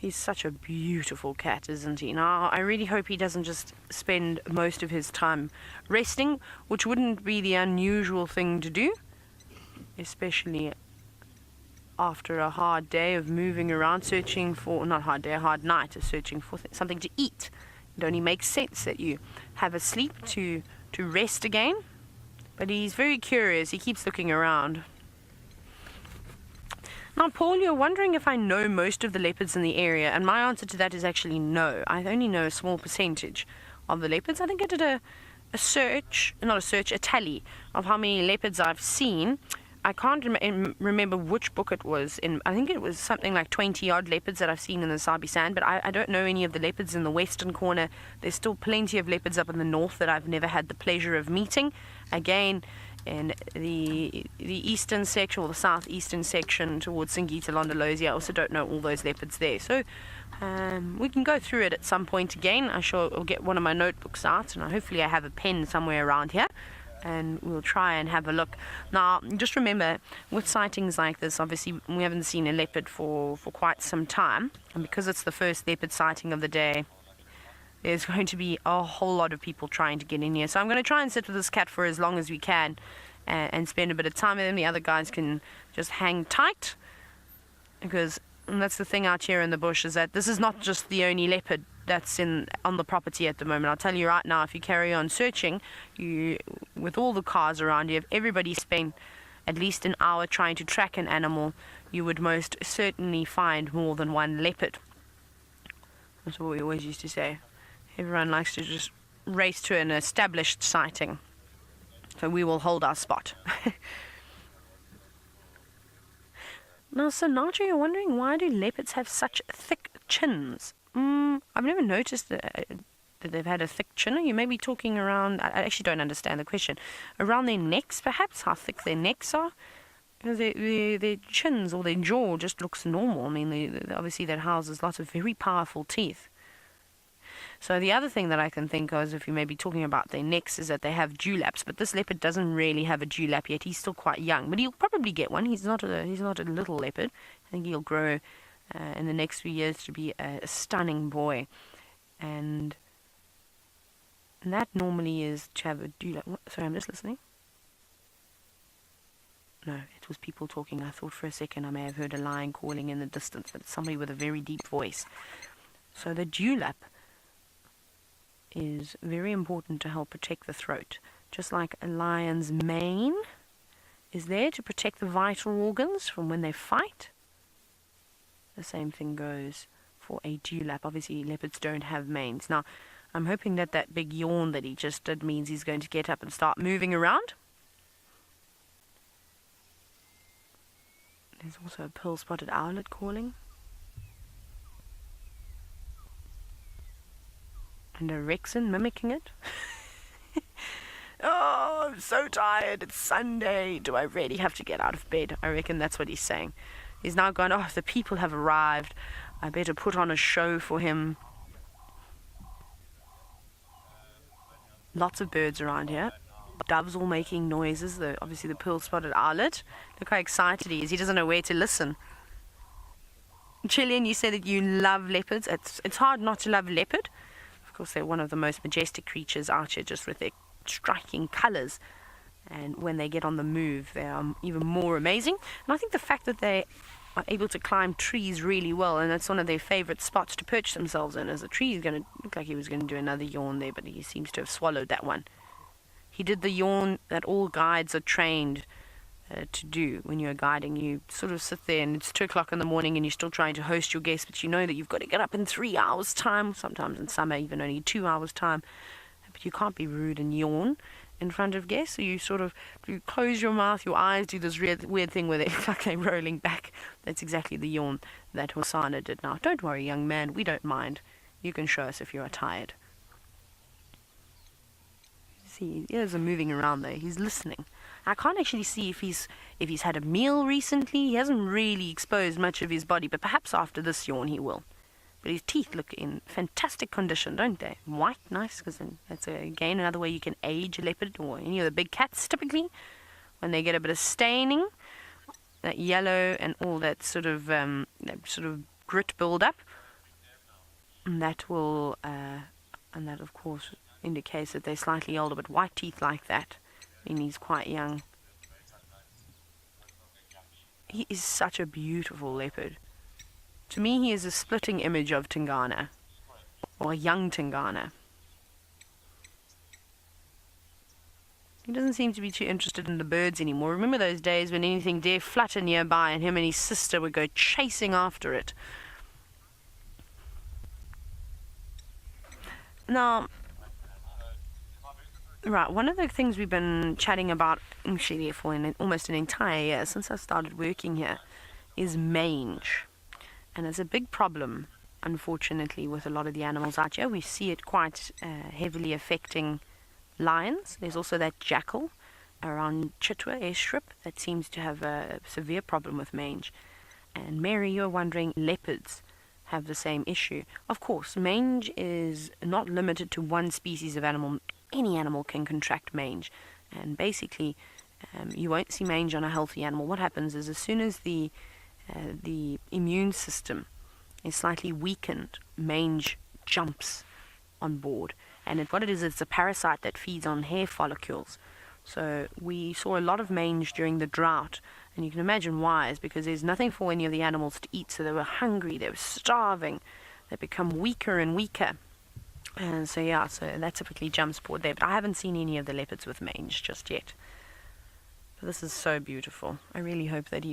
He's such a beautiful cat, isn't he? Now, I really hope he doesn't just spend most of his time resting, which wouldn't be the unusual thing to do, especially after a hard day of moving around, searching for, not hard day, a hard night of searching for something to eat. It only makes sense that you have a sleep to rest again. But he's very curious. He keeps looking around. Now, Paul, you're wondering if I know most of the leopards in the area, and my answer to that is actually no. I only know a small percentage of the leopards. I think I did a tally of how many leopards I've seen. I can't remember which book it was in. I think it was something like 20-odd leopards that I've seen in the Sabi Sand, but I don't know any of the leopards in the western corner. There's still plenty of leopards up in the north that I've never had the pleasure of meeting. Again, in the eastern section, or the southeastern section towards Singita, Londolozi, I also don't know all those leopards there. So we can go through it at some point again. I'll get one of my notebooks out, and hopefully I have a pen somewhere around here, and we'll try and have a look. Now, just remember, with sightings like this, obviously we haven't seen a leopard for quite some time, and because it's the first leopard sighting of the day, there's going to be a whole lot of people trying to get in here. So I'm going to try and sit with this cat for as long as we can and spend a bit of time with him. The other guys can just hang tight, because that's the thing out here in the bush, is that this is not just the only leopard that's on the property at the moment. I'll tell you right now, if you carry on searching, with all the cars around you, if everybody spent at least an hour trying to track an animal, you would most certainly find more than one leopard. That's what we always used to say. Everyone likes to just race to an established sighting. So we will hold our spot. Now, Sinatra, you're wondering, why do leopards have such thick chins? I've never noticed that they've had a thick chin. Are you maybe talking around, I actually don't understand the question, around their necks perhaps, how thick their necks are? Because their chins or their jaw just looks normal. I mean, obviously that houses lots of very powerful teeth. So the other thing that I can think of, if you may be talking about their necks, is that they have dewlaps. But this leopard doesn't really have a dewlap yet. He's still quite young, but he'll probably get one. He's not a little leopard. I think he'll grow in the next few years to be a stunning boy, and that normally is to have a dewlap. Sorry, I'm just listening. No, it was people talking. I thought for a second I may have heard a lion calling in the distance, but it's somebody with a very deep voice. So the dewlap is very important to help protect the throat. Just like a lion's mane is there to protect the vital organs from when they fight, the same thing goes for a dewlap. Obviously, leopards don't have manes. Now, I'm hoping that big yawn that he just did means he's going to get up and start moving around. There's also a pearl-spotted owlet calling. And a Rexon mimicking it. Oh, I'm so tired. It's Sunday. Do I really have to get out of bed? I reckon that's what he's saying. He's now gone, oh, the people have arrived. I better put on a show for him. Lots of birds around here. Doves all making noises. Obviously the pearl-spotted owlet. Look how excited he is. He doesn't know where to listen. Chilean, you say that you love leopards. It's hard not to love leopard. Of course, they're one of the most majestic creatures out here, just with their striking colors. And when they get on the move, they are even more amazing. And I think the fact that they are able to climb trees really well, and that's one of their favorite spots to perch themselves in, as the tree is going to look like he was going to do another yawn there, but he seems to have swallowed that one. He did the yawn that all guides are trained to do when you're guiding. You sort of sit there and it's 2 o'clock in the morning and you're still trying to host your guests, but you know that you've got to get up in 3 hours time, sometimes in summer even only 2 hours time, but you can't be rude and yawn in front of guests. So you close your mouth, your eyes do this weird thing where they're rolling back. That's exactly the yawn that Hosana did. Now, don't worry, young man, we don't mind. You can show us if you are tired. See, he is moving around there. He's listening. I can't actually see if he's had a meal recently. He hasn't really exposed much of his body, but perhaps after this yawn he will. But his teeth look in fantastic condition, don't they? White, nice, because that's again another way you can age a leopard or any of the big cats typically. When they get a bit of staining, that yellow and all that sort of grit build up, And that will, and that of course indicates that they're slightly older, but white teeth like that, I mean he's quite young. He is such a beautiful leopard. To me, he is a splitting image of Tingana, or a young Tingana. He doesn't seem to be too interested in the birds anymore. Remember those days when anything dare flutter nearby and him and his sister would go chasing after it? Now, right, one of the things we've been chatting about, actually for almost an entire year since I started working here, is mange. And it's a big problem, unfortunately, with a lot of the animals out here. We see it quite heavily affecting lions. There's also that jackal around Chitwa airstrip that seems to have a severe problem with mange. And Mary, you're wondering, leopards have the same issue. Of course, mange is not limited to one species of animal. Any animal can contract mange. And basically, you won't see mange on a healthy animal. What happens is as soon as the immune system is slightly weakened, mange jumps on board. And what it is, it's a parasite that feeds on hair follicles. So we saw a lot of mange during the drought, and you can imagine why. Is because there's nothing for any of the animals to eat, so they were hungry, they were starving, they become weaker and weaker. And so yeah, so that typically jumps aboard there. But I haven't seen any of the leopards with mange just yet. But this is so beautiful. I really hope that he does